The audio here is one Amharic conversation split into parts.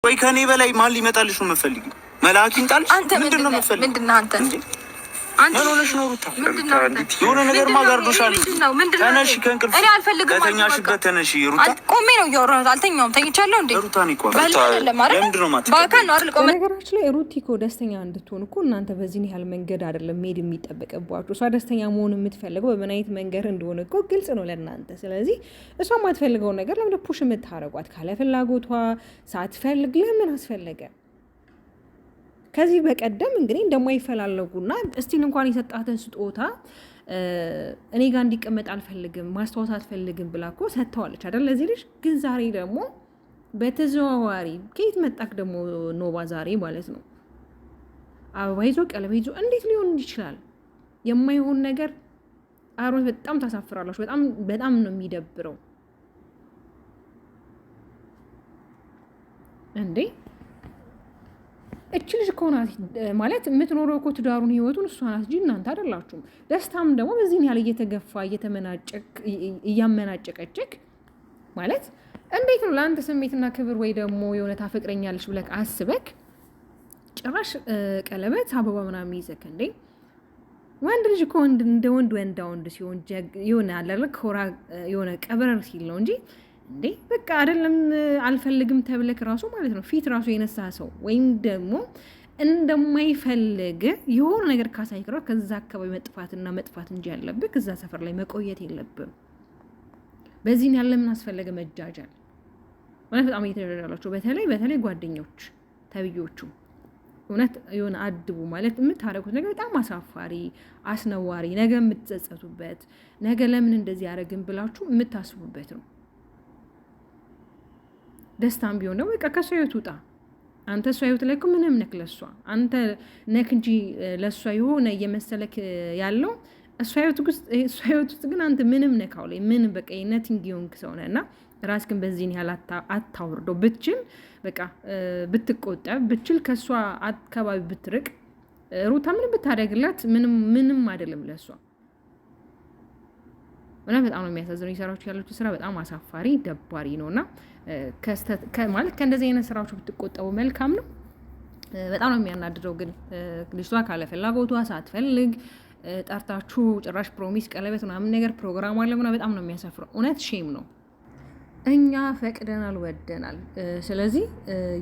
ወይ ከኔ በላይ ማን ሊመጣልሽ ነው የምትፈልጊው? መልአክ ይምጣልሽ? ምንድነው የምትፈልጊው? ምንድነው አንተ ምን ሆነሽ ነው ሩታ? የሆነ ነገር ማጋርዶሻል። ተነሽ ከእንቅልፍ ከተኛሽበት ተነሽ ሩታ። ቆሜ ነው እያወራሁት፣ አልተኛውም። ተኝቻለሁ እንዴ ሩታ? በነገራችን ላይ ሩቲ እኮ ደስተኛ እንድትሆን እኮ እናንተ በዚህን ያህል መንገድ አይደለም መሄድ የሚጠበቅባችሁ። እሷ ደስተኛ መሆን የምትፈልገው በምን አይነት መንገድ እንደሆነ እኮ ግልጽ ነው ለእናንተ። ስለዚህ እሷ የማትፈልገውን ነገር ለምን ፑሽ የምታረጓት? ካለ ፍላጎቷ ሳትፈልግ ለምን አስፈለገ? ከዚህ በቀደም እንግዲህ እንደማይፈላለጉና እስቲል እንኳን የሰጣትን ስጦታ እኔ ጋር እንዲቀመጥ አልፈልግም ማስታወስ አልፈልግም ብላ እኮ ሰጥተዋለች አይደል ለዚህ ልጅ። ግን ዛሬ ደግሞ በተዘዋዋሪ ከየት መጣክ ደግሞ ኖባ ዛሬ ማለት ነው አበባ ይዞ ቀለበት ይዞ እንዴት ሊሆን ይችላል? የማይሆን ነገር አሮን በጣም ታሳፍራላችሁ። በጣም ነው የሚደብረው እንዴ። እቺ ልጅ እኮ ናት ማለት የምትኖረው እኮ ትዳሩን ህይወቱን እሷ ናት እንጂ እናንተ አይደላችሁም። ደስታም ደግሞ በዚህን ያህል እየተገፋ እያመናጨቀችክ ማለት እንዴት ነው? ለአንተ ስሜትና ክብር ወይ ደግሞ የሆነ ታፈቅረኛለች ብለህ አስበክ ጭራሽ ቀለበት አበባ ምናምን ይዘክ እንዴ? ወንድ ልጅ እኮ እንደ ወንድ ሲሆን የሆነ አላለ ኮራ የሆነ ቀበረር ሲል ነው እንጂ እንዴ በቃ አይደለም አልፈልግም ተብለክ ራሱ ማለት ነው ፊት ራሱ የነሳ ሰው ወይም ደግሞ እንደማይፈልግ የሆነ ነገር ካሳይክራ ከዛ አካባቢ መጥፋት እንጂ ያለብህ እዛ ሰፈር ላይ መቆየት የለብም። በዚህን ያለ ምን አስፈለገ መጃጃል ማለት በጣም እየተደረጋላችሁ። በተለይ ጓደኞች ተብዮቹ እውነት የሆነ አድቡ ማለት የምታደርጉት ነገር በጣም አሳፋሪ አስነዋሪ፣ ነገ የምትጸጸቱበት ነገ ለምን እንደዚህ ያደረግን ብላችሁ የምታስቡበት ነው። ደስታም ቢሆን ነው በቃ ከሷ ህይወት ውጣ። አንተ እሷ ህይወት ላይ እኮ ምንም ነክ ለሷ አንተ ነክ እንጂ ለሷ የሆነ እየመሰለክ ያለው እሷ ህይወት ውስጥ ግን አንተ ምንም ነካው ላይ ምንም በቃ ነቲንግ ዮንክ ሰው ነህ። እና ራስህን በዚህን ያህል አታውርደው። ብትችል በቃ ብትቆጠብ ብትችል ከሷ አካባቢ ብትርቅ ሩታ ምንም ብታደርግላት ምንም አይደለም ለሷ። እና በጣም ነው የሚያሳዝነው። የሰራችሁ ያላችሁ ስራ በጣም አሳፋሪ ደባሪ ነውና ማለት ከእንደዚህ አይነት ስራዎች ብትቆጠቡ መልካም ነው። በጣም ነው የሚያናድደው። ግን ልጅቷ ካለ ፍላጎቷ ሳትፈልግ ጠርታችሁ ጭራሽ ፕሮሚስ ቀለበት ምናምን ነገር ፕሮግራም አለ ምናምን በጣም ነው የሚያሳፍረው። እውነት ሼም ነው። እኛ ፈቅደናል ወደናል። ስለዚህ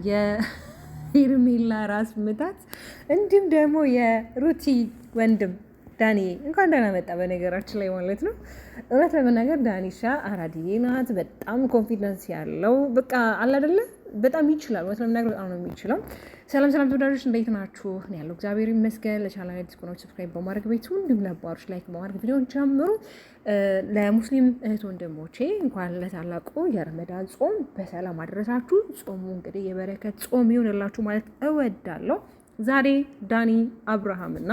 የሄርሜላ ራስ ምታት እንዲሁም ደግሞ የሩቲ ወንድም ዳኒ እንኳን ደህና መጣ። በነገራችን ላይ ማለት ነው እውነት ለመናገር ዳኒሻ አራዲዬ ናት። በጣም ኮንፊደንስ ያለው በቃ አለ አይደለ በጣም ይችላል። እውነት ለመናገር በጣም ነው የሚችለው። ሰላም ተወዳጆች እንዴት ናችሁ? እኔ ያለው እግዚአብሔር ይመስገን። ለቻናሌ ዲስኮኖች ሰብስክራይብ በማድረግ ቤቱ እንዲሁም ነባሮች ላይክ በማድረግ ቪዲዮን ጀምሩ። ለሙስሊም እህት ወንድሞቼ እንኳን ለታላቁ የረመዳን ጾም በሰላም አደረሳችሁ። ጾሙ እንግዲህ የበረከት ጾም ይሁንላችሁ ማለት እወዳለሁ። ዛሬ ዳኒ አብርሃም እና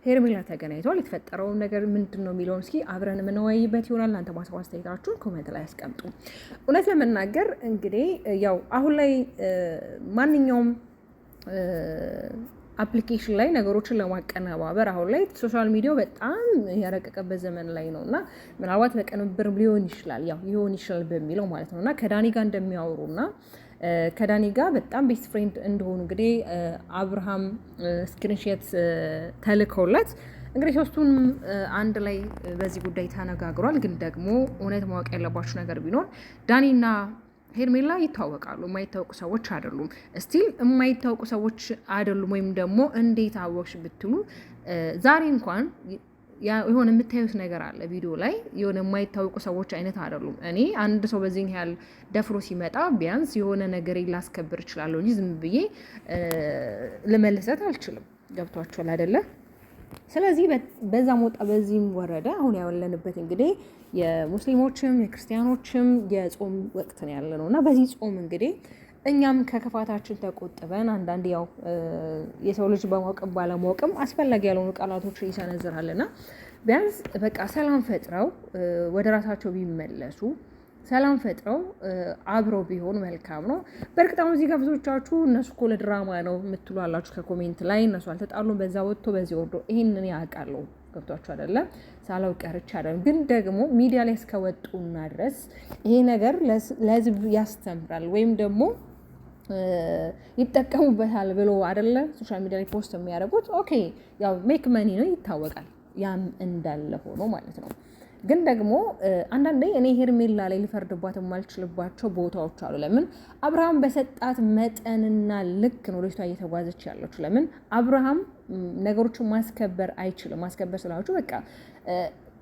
ሄርሜላ ተገናኝተዋል። የተፈጠረውን ነገር ምንድን ነው የሚለውን እስኪ አብረን የምንወያይበት ይሆናል። እናንተ ማሳብ አስተያየታችሁን ኮሜንት ላይ ያስቀምጡ። እውነት ለመናገር እንግዲህ ያው አሁን ላይ ማንኛውም አፕሊኬሽን ላይ ነገሮችን ለማቀነባበር አሁን ላይ ሶሻል ሚዲያው በጣም ያረቀቀበት ዘመን ላይ ነው እና ምናልባት በቅንብር ሊሆን ይችላል ሊሆን ይችላል በሚለው ማለት ነው እና ከዳኒ ጋር እንደሚያወሩና ከዳኒ ጋር በጣም ቤስት ፍሬንድ እንደሆኑ እንግዲህ አብርሃም ስክሪንሾት ተልከውለት እንግዲህ ሶስቱን አንድ ላይ በዚህ ጉዳይ ተነጋግሯል። ግን ደግሞ እውነት ማወቅ ያለባችሁ ነገር ቢኖር ዳኒና ሄርሜላ ይታወቃሉ። የማይታወቁ ሰዎች አይደሉም። ስቲል የማይታወቁ ሰዎች አይደሉም። ወይም ደግሞ እንዴት አወቅሽ ብትሉ ዛሬ እንኳን የሆነ የምታዩት ነገር አለ ቪዲዮ ላይ የሆነ የማይታወቁ ሰዎች አይነት አይደሉም። እኔ አንድ ሰው በዚህ ያህል ደፍሮ ሲመጣ ቢያንስ የሆነ ነገር ላስከብር እችላለሁ እንጂ ዝም ብዬ ልመልሰት አልችልም። ገብቷችኋል አይደለ? ስለዚህ በዛም ወጣ በዚህም ወረደ አሁን ያወለንበት እንግዲህ የሙስሊሞችም የክርስቲያኖችም የጾም ወቅት ነው ያለ ነው እና በዚህ ጾም እንግዲህ እኛም ከክፋታችን ተቆጥበን አንዳንድ ያው የሰው ልጅ በማወቅም ባለማወቅም አስፈላጊ ያልሆኑ ቃላቶችን ይሰነዝራልና ቢያንስ በቃ ሰላም ፈጥረው ወደ ራሳቸው ቢመለሱ ሰላም ፈጥረው አብረው ቢሆን መልካም ነው። በእርግጥ አሁን እዚህ ጋር ብዙዎቻችሁ እነሱ እኮ ለድራማ ነው የምትሉ አላችሁ ከኮሜንት ላይ። እነሱ አልተጣሉም፣ በዛ ወጥቶ በዚህ ወርዶ ይሄንን ያውቃለሁ። ገብቷችሁ አይደለ? ሳላውቅ ቀርቼ አይደለም። ግን ደግሞ ሚዲያ ላይ እስከወጡና ድረስ ይሄ ነገር ለህዝብ ያስተምራል ወይም ደግሞ ይጠቀሙበታል ብሎ አይደለ ሶሻል ሚዲያ ላይ ፖስት የሚያደርጉት። ኦኬ ያው ሜክ መኒ ነው ይታወቃል። ያም እንዳለ ሆኖ ማለት ነው። ግን ደግሞ አንዳንዴ እኔ ሄርሜላ ላይ ሊፈርድባት የማልችልባቸው ቦታዎች አሉ። ለምን አብርሃም በሰጣት መጠንና ልክ ነው ልጅቷ እየተጓዘች ያለች። ለምን አብርሃም ነገሮችን ማስከበር አይችልም። ማስከበር ስላችሁ በቃ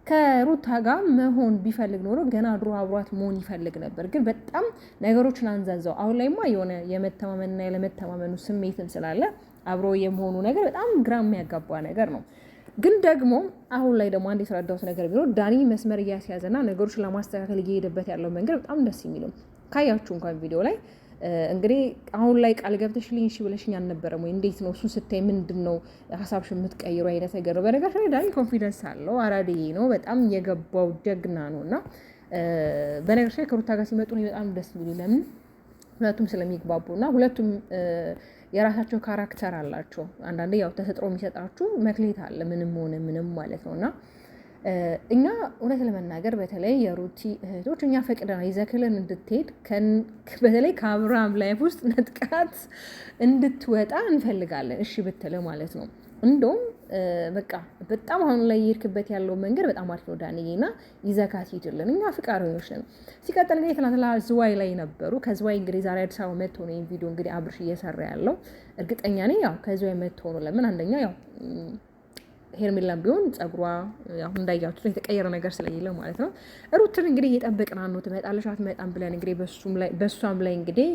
ከሩታ ጋር መሆን ቢፈልግ ኖሮ ገና ድሮ አብሯት መሆን ይፈልግ ነበር። ግን በጣም ነገሮችን አንዛዛው። አሁን ላይማ የሆነ የመተማመንና ያለመተማመኑ ስሜትም ስላለ አብሮ የመሆኑ ነገር በጣም ግራ የሚያጋባ ነገር ነው። ግን ደግሞ አሁን ላይ ደግሞ አንድ የተረዳሁት ነገር ቢኖር ዳኒ መስመር እያስያዘና ነገሮችን ለማስተካከል እየሄደበት ያለው መንገድ በጣም ደስ የሚለው ካያችሁ እንኳን ቪዲዮ ላይ እንግዲህ አሁን ላይ ቃል ገብተሽልኝ እሺ ብለሽኝ አልነበረም ወይ? እንዴት ነው እሱን ስታይ ምንድን ነው ሀሳብሽ የምትቀይሩ አይነት ነገር ነው። በነገር ላይ ዳኒ ኮንፊደንስ አለው፣ አራዴ ነው፣ በጣም የገባው ጀግና ነው። እና በነገር ላይ ከሩታ ጋር ሲመጡ በጣም ደስ የሚሉ ለምን ሁለቱም ስለሚግባቡ እና ሁለቱም የራሳቸው ካራክተር አላቸው። አንዳንዴ ያው ተፈጥሮ የሚሰጣችሁ መክሌት አለ ምንም ሆነ ምንም ማለት ነው። እና እኛ እውነት ለመናገር በተለይ የሩቲ እህቶች እኛ ፈቅደና ይዘክልን እንድትሄድ በተለይ ከአብርሃም ላይፍ ውስጥ ነጥቃት እንድትወጣ እንፈልጋለን። እሺ ብትል ማለት ነው። እንደውም በቃ በጣም አሁን ላይ የሄድክበት ያለው መንገድ በጣም አሪፍ ነው ዳንዬና ይዘካት ሂድልን። እኛ ፍቃደኞች ነን። ሲቀጥል እንግዲህ ትናንትና ዝዋይ ላይ ነበሩ። ከዝዋይ እንግዲህ ዛሬ አዲስ አበባ መጥቶ ነው ቪዲዮ እንግዲህ አብርሽ እየሰራ ያለው። እርግጠኛ ነኝ ያው ከዝዋይ መጥቶ ነው። ለምን አንደኛ ያው ሄርሜላም ቢሆን ጸጉሯ ያው እንዳያችሁት የተቀየረ ነገር ስለሌለ ማለት ነው። ሩትን እንግዲህ እየጠበቅና ነው ትመጣለች አትመጣም ብለን እንግዲህ በሷም ላይ እንግዲህ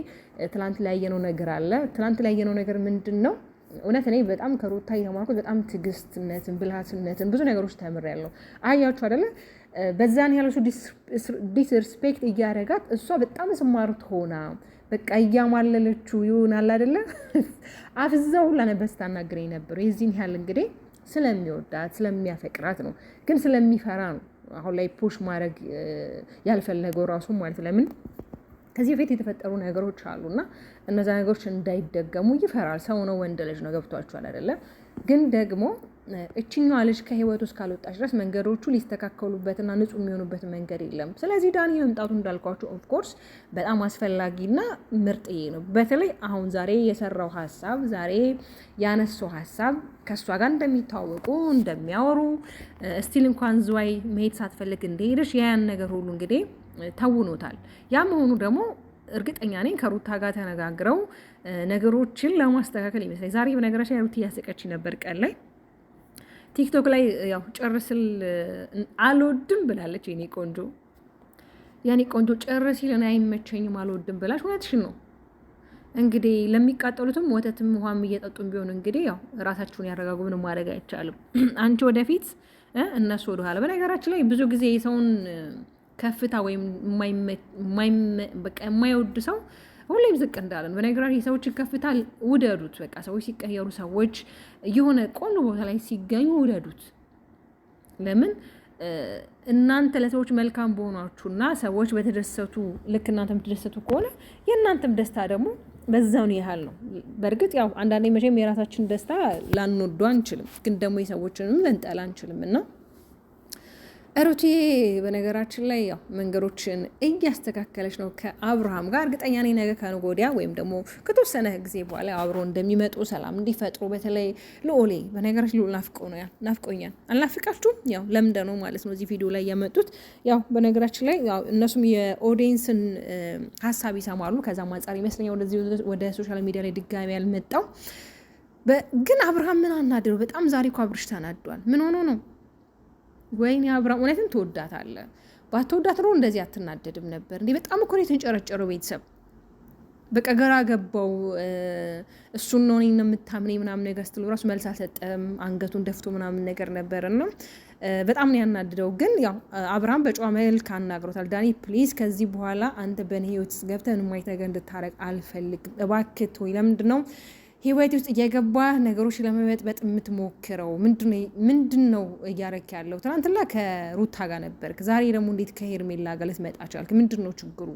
ትናንት ላይ ያየነው ነገር አለ። ትናንት ላይ ያየነው ነገር ምንድን ነው? እውነት እኔ በጣም ከሩታ የተማርኩት በጣም ትዕግስትነትን፣ ብልሃትነትን ብዙ ነገሮች ተምሬያለሁ። አያችሁ አይደለ? በዛን ያለው ዲስሪስፔክት እያደረጋት እሷ በጣም ስማርት ሆና በቃ እያማለለችው ይሆናል አይደለ? አፍዛው ሁላ ነበር ስታናግረኝ ነበር። የዚህን ያህል እንግዲህ ስለሚወዳት ስለሚያፈቅራት ነው። ግን ስለሚፈራ ነው አሁን ላይ ፑሽ ማድረግ ያልፈለገው ራሱ ማለት ለምን ከዚህ በፊት የተፈጠሩ ነገሮች አሉና እነዛ ነገሮች እንዳይደገሙ ይፈራል። ሰው ነው፣ ወንድ ልጅ ነው። ገብቷችኋል አይደለ? ግን ደግሞ እችኛዋ ልጅ ከህይወቱ እስካልወጣች ድረስ መንገዶቹ ሊስተካከሉበትና ንጹህ የሚሆኑበት መንገድ የለም። ስለዚህ ዳኒ መምጣቱ እንዳልኳቸው ኦፍኮርስ በጣም አስፈላጊና ምርጥዬ ነው። በተለይ አሁን ዛሬ የሰራው ሀሳብ፣ ዛሬ ያነሳው ሀሳብ ከእሷ ጋር እንደሚታወቁ እንደሚያወሩ ስቲል እንኳን ዝዋይ መሄድ ሳትፈልግ እንደሄደች ያን ነገር ሁሉ እንግዲህ ተውኖታል። ያ መሆኑ ደግሞ እርግጠኛ ነኝ ከሩታ ጋር ተነጋግረው ነገሮችን ለማስተካከል ይመስላል። ዛሬ በነገራችን ሩት እያሰቀች ነበር ቀን ላይ ቲክቶክ ላይ ያው ጨርስል አልወድም ብላለች። የኔ ቆንጆ ጨርስ ይለን አይመቸኝም አልወድም ብላች። እውነትሽን ነው። እንግዲህ ለሚቃጠሉትም ወተትም ውሃም እየጠጡም ቢሆን እንግዲህ ያው ራሳችሁን ያረጋጉ። ምንም ማድረግ አይቻልም። አንቺ ወደፊት እነሱ ወደኋላ። በነገራችን ላይ ብዙ ጊዜ የሰውን ከፍታ ወይም በቃ የማይወድ ሰው ሁሌም ዝቅ እንዳለን። በነገራችን የሰዎችን ከፍታ ውደዱት። በቃ ሰዎች ሲቀየሩ፣ ሰዎች የሆነ ቆንጆ ቦታ ላይ ሲገኙ ውደዱት። ለምን እናንተ ለሰዎች መልካም በሆናችሁና ሰዎች በተደሰቱ ልክ እናንተ የምትደሰቱ ከሆነ የእናንተም ደስታ ደግሞ በዛውን ያህል ነው። በእርግጥ ያው አንዳንዴ መቼም የራሳችን ደስታ ላንወዱ አንችልም፣ ግን ደግሞ የሰዎችንም ልንጠላ አንችልም እና ሩትዬ በነገራችን ላይ ያው መንገዶችን እያስተካከለች ነው ከአብርሃም ጋር። እርግጠኛ ነኝ ነገ ከነገ ወዲያ ወይም ደግሞ ከተወሰነ ጊዜ በኋላ አብሮ እንደሚመጡ ሰላም እንዲፈጥሩ። በተለይ ልኦሌ በነገራችን ልኦል ናፍቆኛል። አልናፍቃችሁም? ያው ለምደ ነው ማለት ነው እዚህ ቪዲዮ ላይ ያመጡት። ያው በነገራችን ላይ ያው እነሱም የኦዲየንስን ሀሳብ ይሰማሉ። ከዛም አንጻር ይመስለኛል ወደ ሶሻል ሚዲያ ላይ ድጋሚ ያልመጣው። ግን አብርሃም ምን አናደረው? በጣም ዛሬ እኮ አብርሽ ተናዷል። ምን ሆኖ ነው? ወይኔ አብርሃም እውነትም ትወዳታለህ። ባትወዳት ኖሮ እንደዚህ አትናደድም ነበር እንዴ? በጣም እኮ ነው የተንጨረጨረው። ቤተሰብ በቃ ገራ ገባው። እሱን ነው እኔን የምታምነኝ ምናምን ነገር ስትለው ራሱ መልስ አልሰጠም። አንገቱን ደፍቶ ምናምን ነገር ነበርና በጣም ነው ያናድደው። ግን ያው አብርሃም በጨዋ መልክ አናግሮታል። ዳኒ ፕሊዝ ከዚህ በኋላ አንተ በእኔ ህይወት ውስጥ ገብተህ የማይት ነገር እንድታረግ አልፈልግም። እባክህ ወይ ለምንድን ነው ህይወት ውስጥ እየገባ ነገሮች ለመበጥበጥ የምትሞክረው? ምንድን ነው እያረክ ያለው? ትናንትና ከሩታ ጋር ነበርክ፣ ዛሬ ደግሞ እንዴት ከሄርሜላ ጋር ልትመጣ ቻልክ? ምንድን ነው ችግሩ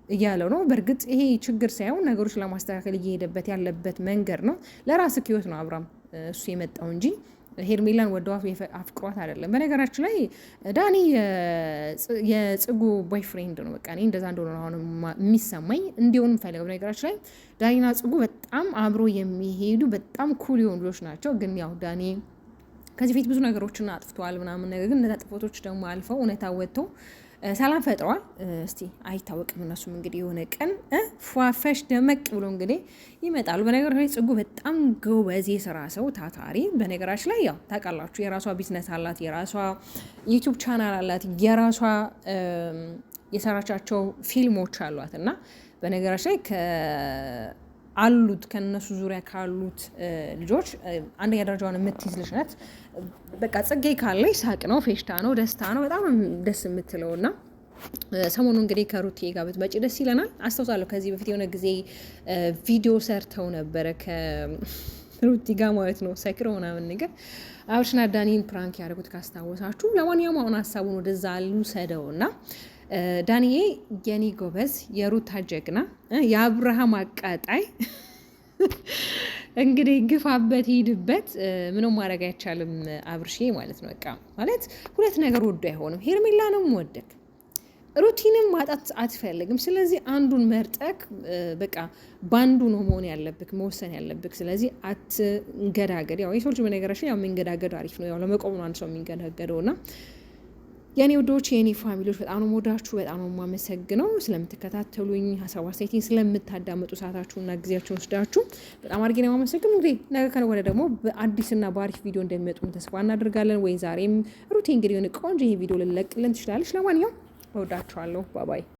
እያለው ነው። በእርግጥ ይሄ ችግር ሳይሆን ነገሮች ለማስተካከል እየሄደበት ያለበት መንገድ ነው። ለራስህ ህይወት ነው አብርሃም እሱ የመጣው እንጂ ሄርሜላን ወደው አፍቅሯት አይደለም። በነገራችን ላይ ዳኒ የጽጉ ቦይፍሬንድ ነው። በቃ እኔ እንደዛ እንደሆነ አሁን የሚሰማኝ እንዲሆን ፈልገው። በነገራችን ላይ ዳኒና ጽጉ በጣም አብሮ የሚሄዱ በጣም ኩል የሆኑ ልጆች ናቸው። ግን ያው ዳኒ ከዚህ ፊት ብዙ ነገሮችን አጥፍተዋል ምናምን ነገር ግን እነዛ ጥፋቶች ደግሞ አልፈው እውነታ ወጥተው ሰላም ፈጥረዋል። እስቲ አይታወቅም። እነሱም እንግዲህ የሆነ ቀን ፏፈሽ ደመቅ ብሎ እንግዲህ ይመጣሉ። በነገራችን ላይ ጽጉ በጣም ጎበዝ የስራ ሰው ታታሪ። በነገራችን ላይ ያው ታውቃላችሁ የራሷ ቢዝነስ አላት፣ የራሷ ዩቲዩብ ቻናል አላት፣ የራሷ የሰራቻቸው ፊልሞች አሏት እና በነገራችን ላይ አሉት ከነሱ ዙሪያ ካሉት ልጆች አንደኛ ደረጃውን የምትይዝ ልጅ ናት። በቃ ጽጌ ካለች ሳቅ ነው፣ ፌሽታ ነው፣ ደስታ ነው። በጣም ደስ የምትለው እና ሰሞኑ እንግዲህ ከሩቲ ጋር ብትመጪ ደስ ይለናል። አስታውሳለሁ ከዚህ በፊት የሆነ ጊዜ ቪዲዮ ሰርተው ነበረ ከሩቲ ጋር ማለት ነው፣ ሰክረው ምናምን ነገር አብርሽና ዳኒን ፕራንክ ያደረጉት ካስታወሳችሁ። ለማንኛውም አሁን ሀሳቡን ወደዛ ልውሰደው እና ዳኒዬ የኔ ጎበዝ፣ የሩታ ጀግና፣ የአብርሃም አቃጣይ እንግዲህ ግፋበት፣ ሂድበት፣ ምንም ማድረግ አይቻልም አብርሼ ማለት ነው። በቃ ማለት ሁለት ነገር ወዶ አይሆንም። ሄርሜላንም ወደክ ሩቲንም ማጣት አትፈልግም። ስለዚህ አንዱን መርጠክ በቃ ባንዱ ነው መሆን ያለብክ፣ መወሰን ያለብክ። ስለዚህ አትንገዳገድ። ያው የሰው ልጅ በነገራችን ያው የሚንገዳገድ አሪፍ ነው። ያው ለመቆም ነው አንድ ሰው የሚንገዳገደውና የኔ ውዶች የኔ ፋሚሊዎች በጣም ነው የምወዳችሁ፣ በጣም ነው የማመሰግነው ስለምትከታተሉኝ፣ ሀሳብ አስተያየቴን ስለምታዳመጡ፣ ሰዓታችሁና ጊዜያችሁን ወስዳችሁ በጣም አድርጌ ነው የማመሰግነው። እንግዲህ ነገ ከነገ ወዲያ ደግሞ በአዲስና በአሪፍ ቪዲዮ እንደሚመጡን ተስፋ እናደርጋለን። ወይ ዛሬም ሩቲ እንግዲህ የሆነ ቆንጆ ይሄ ቪዲዮ ልለቅልን ትችላለች። ለማንኛውም እወዳችኋለሁ። ባባይ